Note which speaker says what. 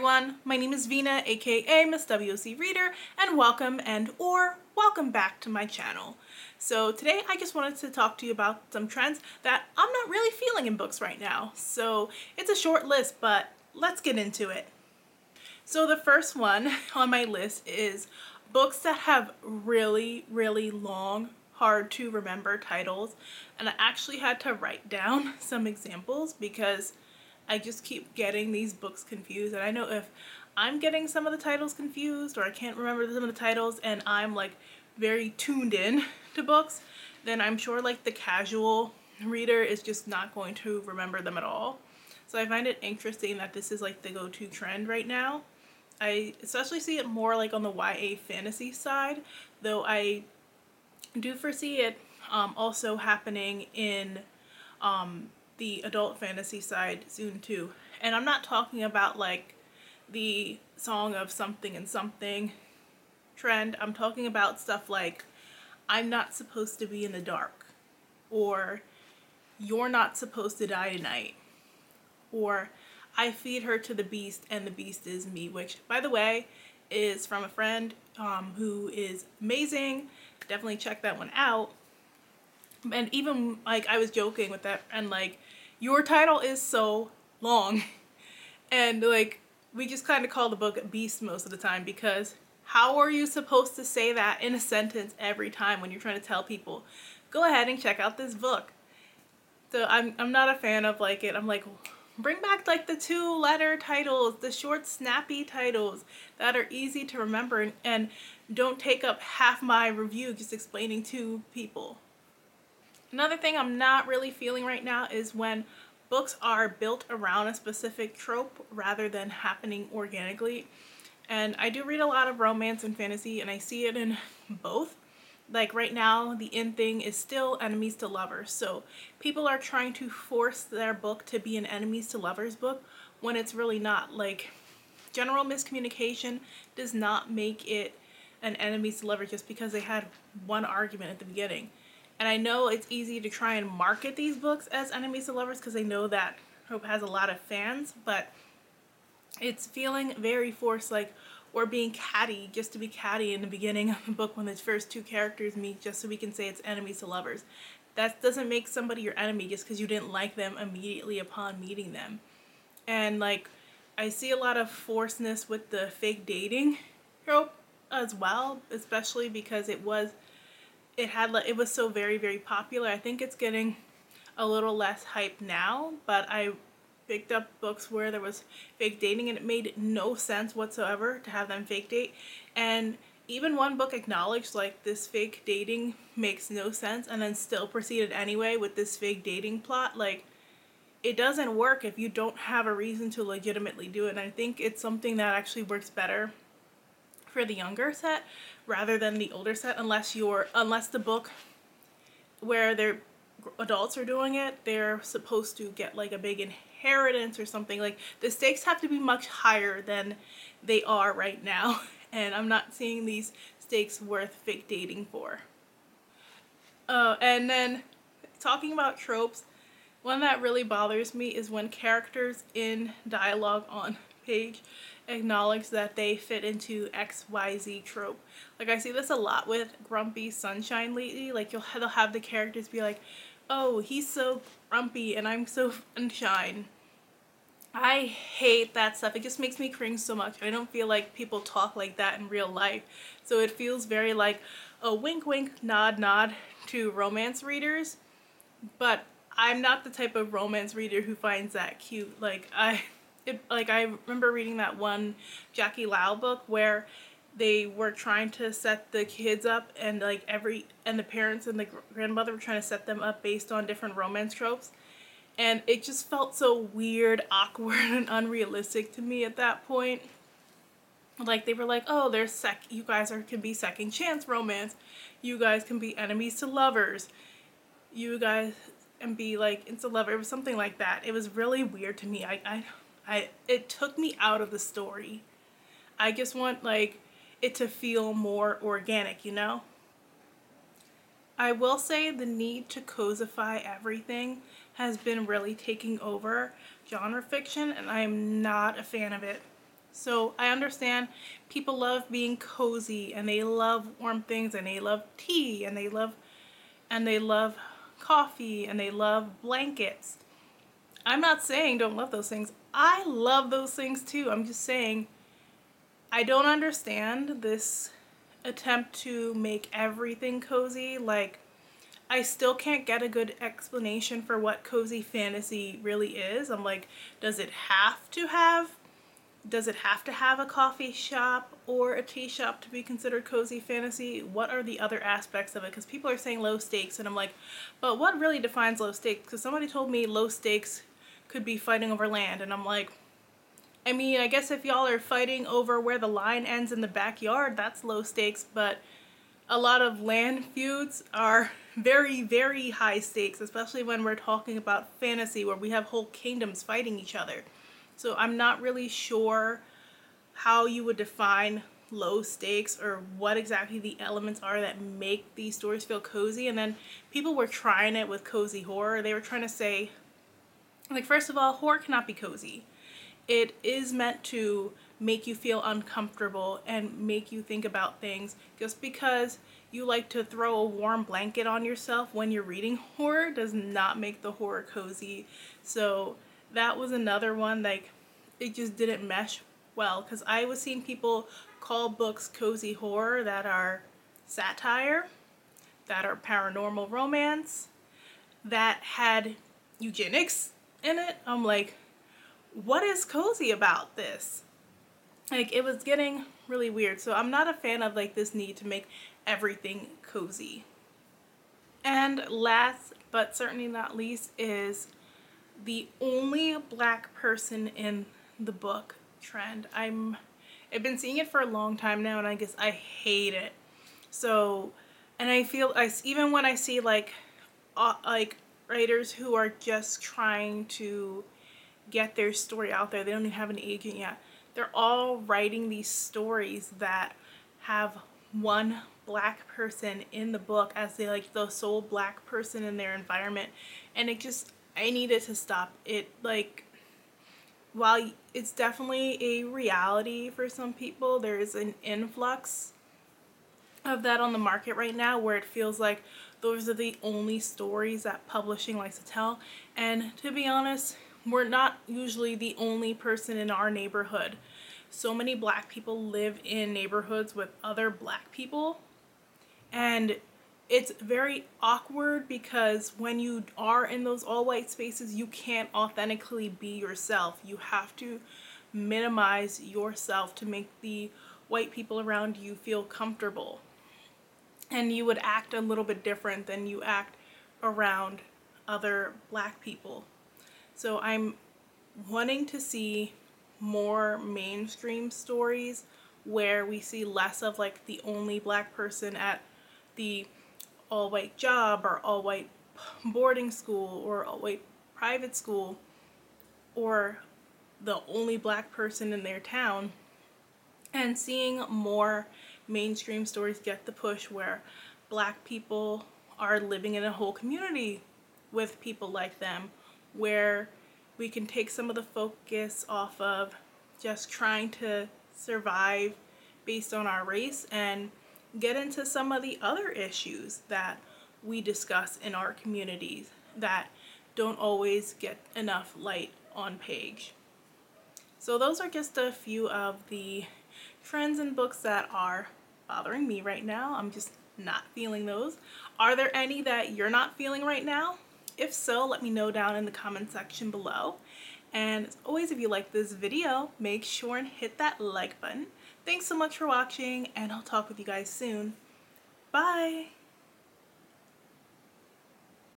Speaker 1: everyone, my name is Vina, aka Miss WOC Reader, and welcome back to my channel. So today I just wanted to talk to you about some trends that I'm not really feeling in books right now. So it's a short list, but let's get into it. So the first one on my list is books that have really long, hard to remember titles, and I actually had to write down some examples because I just keep getting these books confused, and I know if I'm getting some of the titles confused or I can't remember some of the titles and I'm like very tuned in to books, then I'm sure like the casual reader is just not going to remember them at all. So I find it interesting that this is like the go-to trend right now. I especially see it more like on the YA fantasy side, though I do foresee it also happening in the adult fantasy side soon too. And I'm not talking about like the Song of Something and Something trend. I'm talking about stuff like I'm not supposed to be in the dark, or you're not supposed to die tonight, or I feed her to the beast and the beast is me, which by the way is from a friend who is amazing. Definitely check that one out. And even like I was joking with that, and like, your title is so long and like we just kind of call the book Beast most of the time, because how are you supposed to say that in a sentence every time when you're trying to tell people go ahead and check out this book? So I'm not a fan of like it. I'm like, bring back like the 2-letter titles, the short snappy titles that are easy to remember, and don't take up half my review just explaining to people. Another thing I'm not really feeling right now is when books are built around a specific trope rather than happening organically. And I do read a lot of romance and fantasy, and I see it in both. Like right now, the in thing is still enemies to lovers. So people are trying to force their book to be an enemies to lovers book when it's really not. Like, general miscommunication does not make it an enemies to lovers just because they had one argument at the beginning. And I know it's easy to try and market these books as enemies to lovers because they know that Trope has a lot of fans, but it's feeling very forced, like we're being catty just to be catty in the beginning of the book when the first 2 characters meet just so we can say it's enemies to lovers. That doesn't make somebody your enemy just because you didn't like them immediately upon meeting them. And like, I see a lot of forcedness with the fake dating trope as well, especially because it was so very popular. I think it's getting a little less hype now, but I picked up books where there was fake dating and it made no sense whatsoever to have them fake date. And even one book acknowledged like this fake dating makes no sense and then still proceeded anyway with this fake dating plot. Like, it doesn't work if you don't have a reason to legitimately do it. And I think it's something that actually works better for the younger set rather than the older set, unless the book where they're adults are doing it, they're supposed to get like a big inheritance or something. Like, the stakes have to be much higher than they are right now, and I'm not seeing these stakes worth fake dating for. And then talking about tropes, one that really bothers me is when characters in dialogue on page acknowledge that they fit into XYZ trope. Like, I see this a lot with Grumpy Sunshine lately. Like, they'll have the characters be like, oh, he's so grumpy and I'm so sunshine. I hate that stuff. It just makes me cringe so much. I don't feel like people talk like that in real life. So it feels very like a wink wink nod nod to romance readers. But I'm not the type of romance reader who finds that cute. Like, I remember reading that one Jackie Lau book where they were trying to set the kids up, and like the parents and the grandmother were trying to set them up based on different romance tropes, and it just felt so weird, awkward, and unrealistic to me at that point. Like, they were like, oh, you guys can be second chance romance, you guys can be enemies to lovers, you guys can be like into lover. It was something like that. It was really weird to me. It took me out of the story. I just want like it to feel more organic, you know? I will say the need to cosify everything has been really taking over genre fiction, and I am not a fan of it. So I understand people love being cozy and they love warm things and they love tea and they love coffee and they love blankets. I'm not saying don't love those things. I love those things too. I'm just saying I don't understand this attempt to make everything cozy. Like, I still can't get a good explanation for what cozy fantasy really is. I'm like, does it have to have a coffee shop or a tea shop to be considered cozy fantasy? What are the other aspects of it? Because people are saying low stakes, and I'm like, but what really defines low stakes? Because somebody told me low stakes could be fighting over land, and I'm like, I mean, I guess if y'all are fighting over where the line ends in the backyard, that's low stakes, but a lot of land feuds are very, very high stakes, especially when we're talking about fantasy where we have whole kingdoms fighting each other. So I'm not really sure how you would define low stakes or what exactly the elements are that make these stories feel cozy. And then people were trying it with cozy horror. They were trying to say, like, first of all, horror cannot be cozy. It is meant to make you feel uncomfortable and make you think about things. Just because you like to throw a warm blanket on yourself when you're reading horror does not make the horror cozy. So that was another one, like, it just didn't mesh well, because I was seeing people call books cozy horror that are satire, that are paranormal romance, that had eugenics in it. I'm like, what is cozy about this? Like, it was getting really weird. So I'm not a fan of like this need to make everything cozy. And last but certainly not least is the only black person in the book trend. I've been seeing it for a long time now, and I guess I hate it. So, and I feel even when I see like writers who are just trying to get their story out there, they don't even have an agent yet. They're all writing these stories that have one black person in the book as the sole black person in their environment, and I needed to stop it. Like, while it's definitely a reality for some people, there is an influx of that on the market right now where it feels like those are the only stories that publishing likes to tell. And to be honest, we're not usually the only person in our neighborhood. So many black people live in neighborhoods with other black people, and it's very awkward because when you are in those all white spaces, you can't authentically be yourself. You have to minimize yourself to make the white people around you feel comfortable. And you would act a little bit different than you act around other black people. So I'm wanting to see more mainstream stories where we see less of like the only black person at the all-white job or all-white boarding school or all-white private school, or the only black person in their town, and seeing more mainstream stories get the push where black people are living in a whole community with people like them, where we can take some of the focus off of just trying to survive based on our race and get into some of the other issues that we discuss in our communities that don't always get enough light on page. So those are just a few of the trends in books that are bothering me right now. I'm just not feeling those. Are there any that you're not feeling right now? If so, let me know down in the comment section below. And as always, if you like this video, make sure and hit that like button. Thanks so much for watching, and I'll talk with you guys soon. Bye!